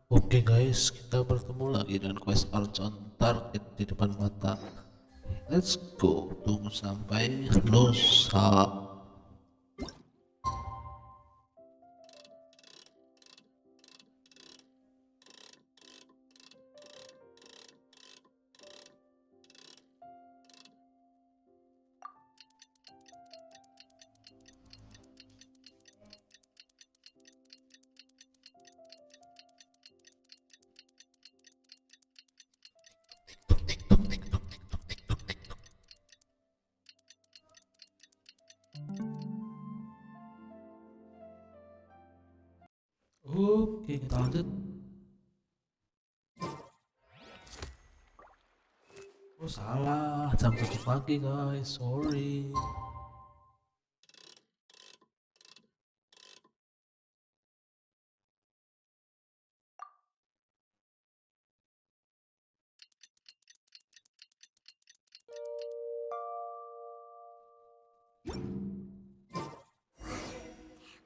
Oke guys, kita bertemu lagi dengan quest Archon target di depan mata. Let's go, tunggu sampai lusa. Oke, kita lanjut. Oh salah, jam 7 pagi guys, sorry.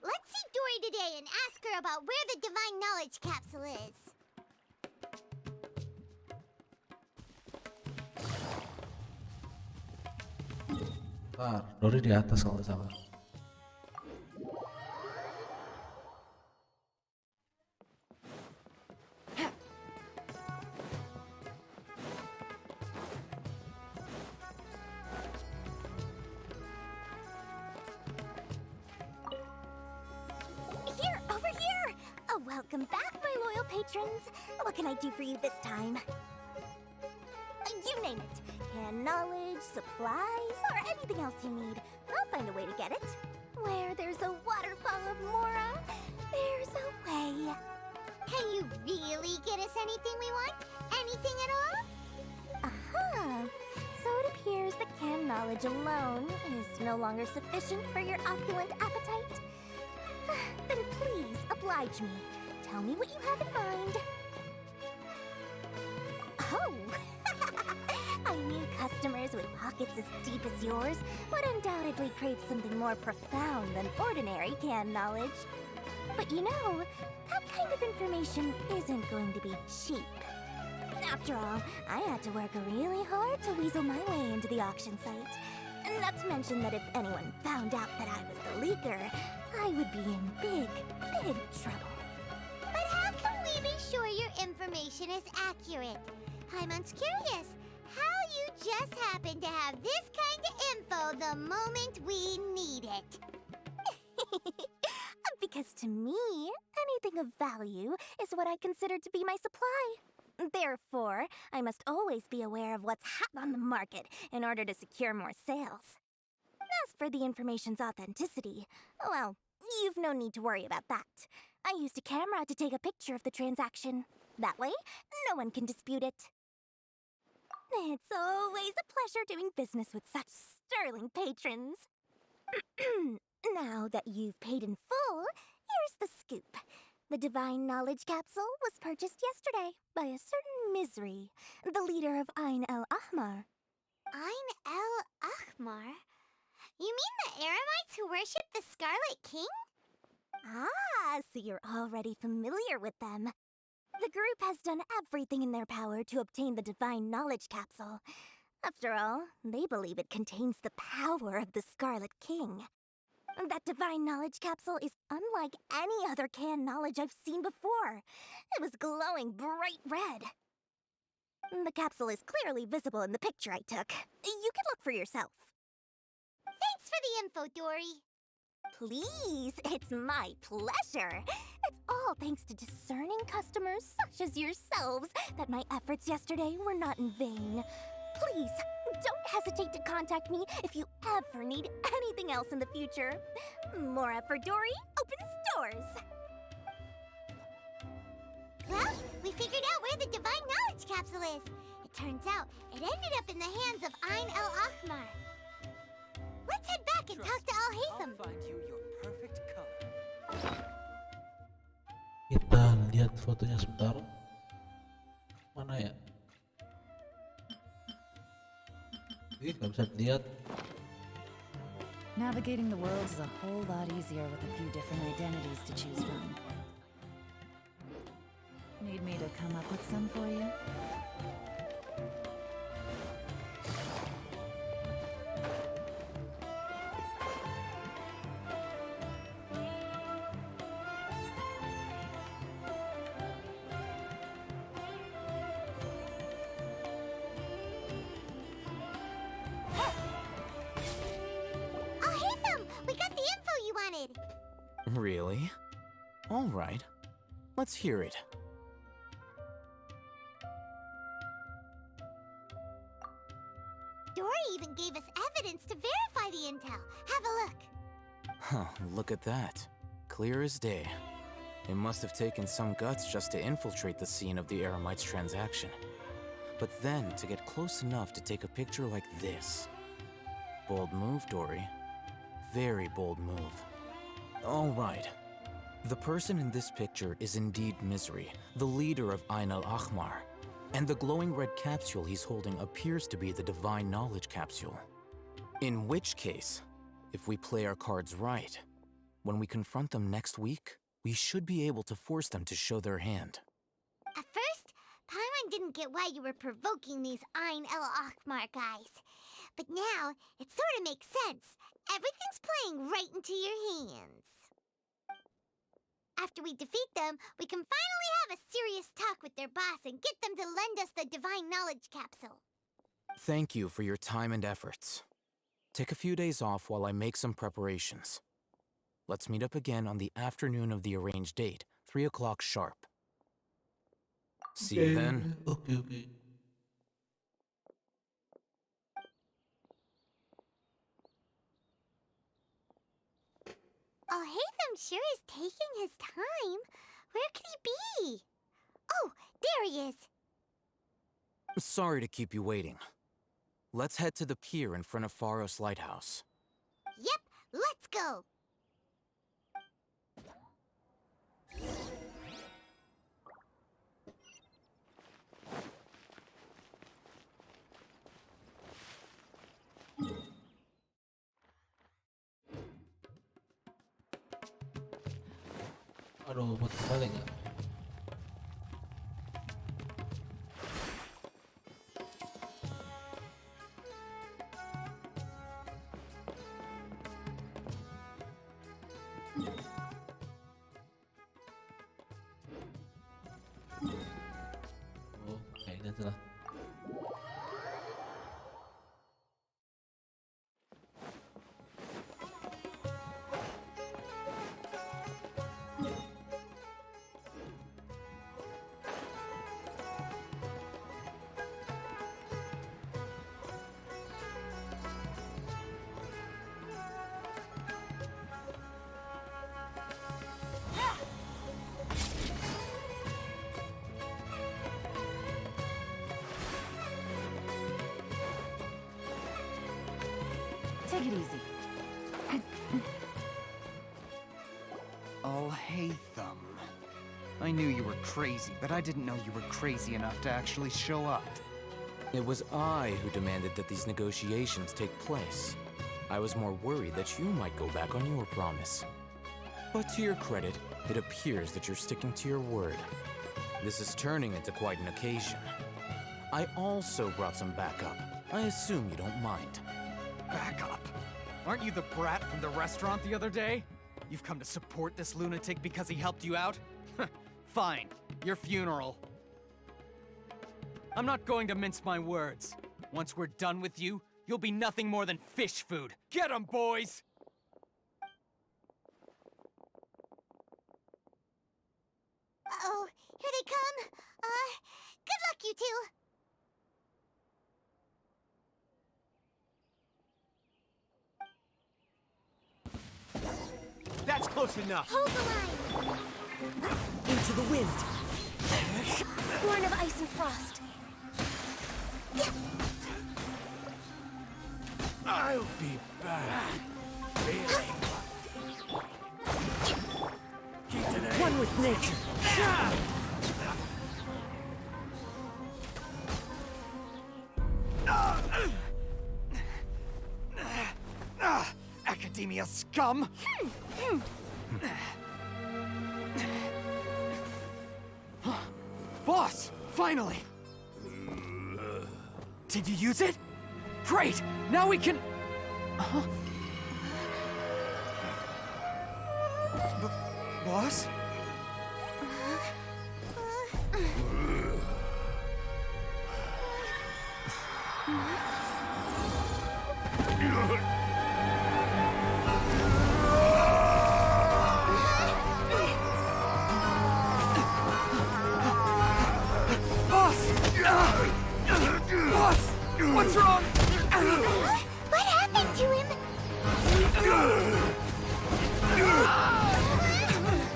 Let's see Dory today and ask her about where the divine knowledge capsule is. Ntar, Dori di atas kalau nggak salah. Here, over here! Oh, welcome back, my loyal patrons. What can I do for you this time? You name it. Canned knowledge, supplies, or anything else you need. I'll find a way to get it. Where there's a waterfall of Mora, there's a way. Can you really get us anything we want? Anything at all? Uh-huh. So it appears that canned knowledge alone is no longer sufficient for your opulent appetite. Then please oblige me. Tell me what you have in mind. Oh! I mean, customers with pockets as deep as yours would undoubtedly crave something more profound than ordinary canned knowledge. But you know, that kind of information isn't going to be cheap. After all, I had to work really hard to weasel my way into the auction site. Not to mention that if anyone found out that I was the leaker, I would be in big, big trouble. But how can we be sure your information is accurate? I'm curious how you just happen to have this kind of info the moment we need it. Because to me, anything of value is what I consider to be my supply. Therefore, I must always be aware of what's hot on the market in order to secure more sales. As for the information's authenticity, well, you've no need to worry about that. I used a camera to take a picture of the transaction. That way, no one can dispute it. It's always a pleasure doing business with such sterling patrons. Now that you've paid in full, here's the scoop. The Divine Knowledge Capsule was purchased yesterday by a certain Misery, the leader of Ain el Ahmar. Ain el Ahmar? You mean the Aramites who worship the Scarlet King? Ah, so you're already familiar with them. The group has done everything in their power to obtain the Divine Knowledge Capsule. After all, they believe it contains the power of the Scarlet King. That Divine Knowledge Capsule is unlike any other canned knowledge I've seen before. It was glowing bright red. The capsule is clearly visible in the picture I took. You can look for yourself. Thanks for the info, Dory. Please, it's my pleasure. It's all thanks to discerning customers such as yourselves that my efforts yesterday were not in vain. Please, don't hesitate to contact me if you ever need anything else in the future. Mora for Dory opens doors. Well, we figured out where the Divine Knowledge Capsule is. It turns out it ended up in the hands of Ain el Ahmar. Let's head back and talk to Al Haytham. I'll find you your perfect color. Kita lihat fotonya sebentar. Mana ya? Nggak bisa dilihat. Navigating the world is a whole lot easier with a few different identities to choose from. Need me to come up with some for you? Oh, hey, Thumb! We got the info you wanted! Really? All right. Let's hear it. Dory even gave us evidence to verify the intel. Have a look. Huh, look at that. Clear as day. It must have taken some guts just to infiltrate the scene of the Eremites transaction. But then to get close enough to take a picture like this. Bold move, Dory. Very bold move. All right. The person in this picture is indeed Misery, the leader of Ain al-Ahmar. And the glowing red capsule he's holding appears to be the Divine Knowledge Capsule. In which case, if we play our cards right, when we confront them next week, we should be able to force them to show their hand. At first, Paimon didn't get why you were provoking these Ain el-Ahmar guys. But now, it sort of makes sense. Everything's playing right into your hands. After we defeat them, we can finally have a serious talk with their boss and get them to lend us the Divine Knowledge Capsule. Thank you for your time and efforts. Take a few days off while I make some preparations. Let's meet up again on the afternoon of the arranged date, 3 o'clock sharp. See you then. Okay, okay. Oh, Hatham sure is taking his time. Where could he be? Oh, there he is. Sorry to keep you waiting. Let's head to the pier in front of Faros Lighthouse. Yep, let's go. Aduh, buat kembali nggak? Oh, kayaknya salah. Take it easy. Oh, hey, Thumb. I knew you were crazy, but I didn't know you were crazy enough to actually show up. It was I who demanded that these negotiations take place. I was more worried that you might go back on your promise. But to your credit, it appears that you're sticking to your word. This is turning into quite an occasion. I also brought some backup. I assume you don't mind. Back up. Aren't you the brat from the restaurant the other day? You've come to support this lunatic because he helped you out? Fine. Your funeral. I'm not going to mince my words. Once we're done with you, you'll be nothing more than fish food. Get 'em, boys! Uh-oh, here they come. Good luck, you two. That's close enough! Hold the line. Into the wind. Born of ice and frost. I'll be back. Really? One with nature. Academia scum! Boss! Finally! Did you use it? Great! Now we can... Huh? Boss? Boss! What's wrong? What happened to him?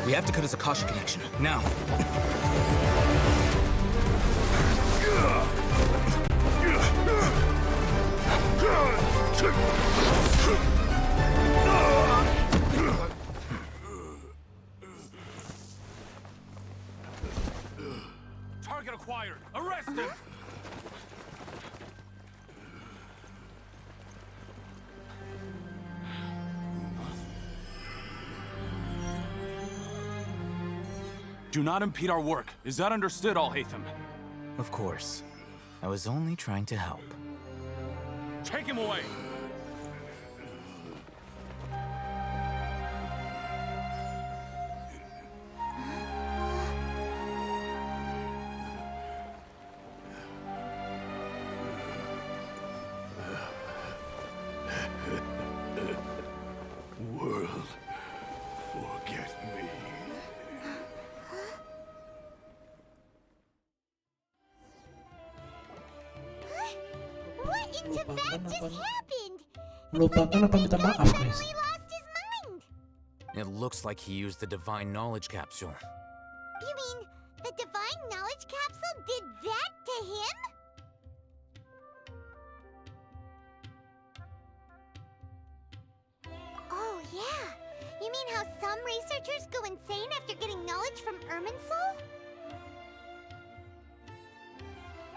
We have to cut his Akasha connection, now. Target acquired! Arrest him! Do not impede our work. Is that understood, Al-Haytham? Of course. I was only trying to help. Take him away! World, forget me. What in Tibet just happened? Lupakan apa minta maaf, guys? He lost his mind. It looks like he used the Divine Knowledge Capsule. You mean the Divine Knowledge Capsule did that to him? Oh, yeah. You mean how some researchers go insane after getting knowledge from Irminsul?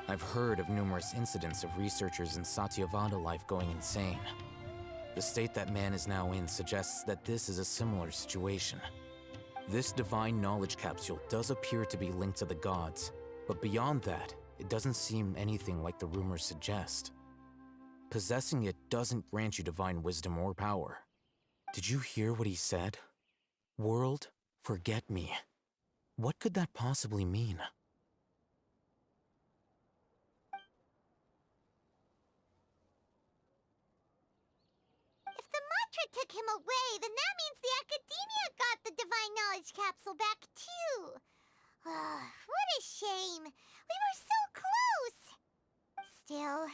I've heard of numerous incidents of researchers in Satyavada life going insane. The state that man is now in suggests that this is a similar situation. This Divine Knowledge Capsule does appear to be linked to the gods, but beyond that, it doesn't seem anything like the rumors suggest. Possessing it doesn't grant you divine wisdom or power. Did you hear what he said? World, forget me. What could that possibly mean? If the mantra took him away, then that means the Academia got the Divine Knowledge Capsule back too. What a shame. We were so close. Still,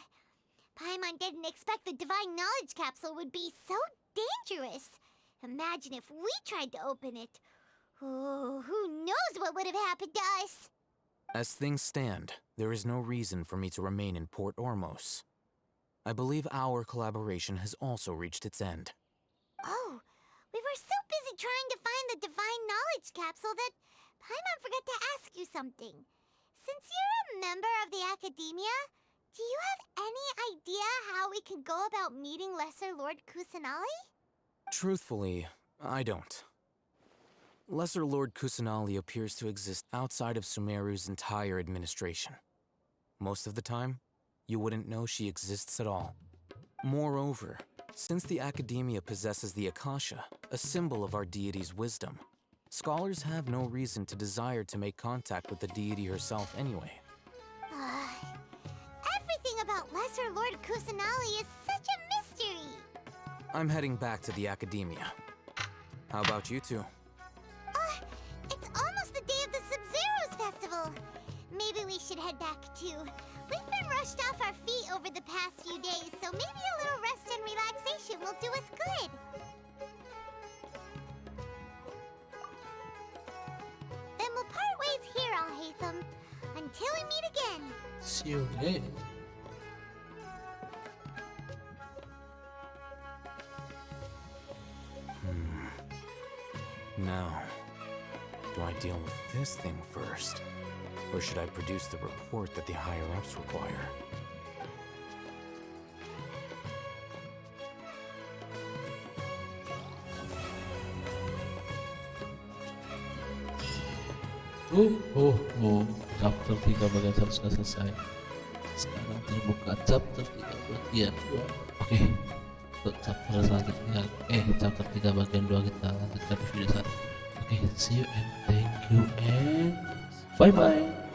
Paimon didn't expect the Divine Knowledge Capsule would be so dangerous. Imagine if we tried to open it. Oh, who knows what would have happened to us? As things stand, there is no reason for me to remain in Port Ormos. I believe our collaboration has also reached its end. Oh, we were so busy trying to find the Divine Knowledge Capsule that Paimon forgot to ask you something. Since you're a member of the Academia, do you have any idea how we can go about meeting Lesser Lord Kusanali? Truthfully, I don't. Lesser Lord Kusanali appears to exist outside of Sumeru's entire administration. Most of the time, you wouldn't know she exists at all. Moreover, since the Academia possesses the Akasha, a symbol of our deity's wisdom, scholars have no reason to desire to make contact with the deity herself anyway. Everything about Lesser Lord Kusanali is such a mystery. I'm heading back to the Academia. How about you two? It's almost the day of the Sub-Zero's festival. Maybe we should head back too. We've been rushed off our feet over the past few days, so maybe a little rest and relaxation will do us good. Then we'll part ways here, Al-Haytham, until we meet again. See you again. Now, do I deal with this thing first? Or should I produce the report that the higher-ups require? Oh. chapter 3 bagian 1 sudah selesai. Sekarang terbuka chapter 3 bagian 2. Oke, untuk chapter selanjutnya chapter 3 bagian 2 kita lanjutkan di video selanjutnya. Oke, see you and thank you and bye bye.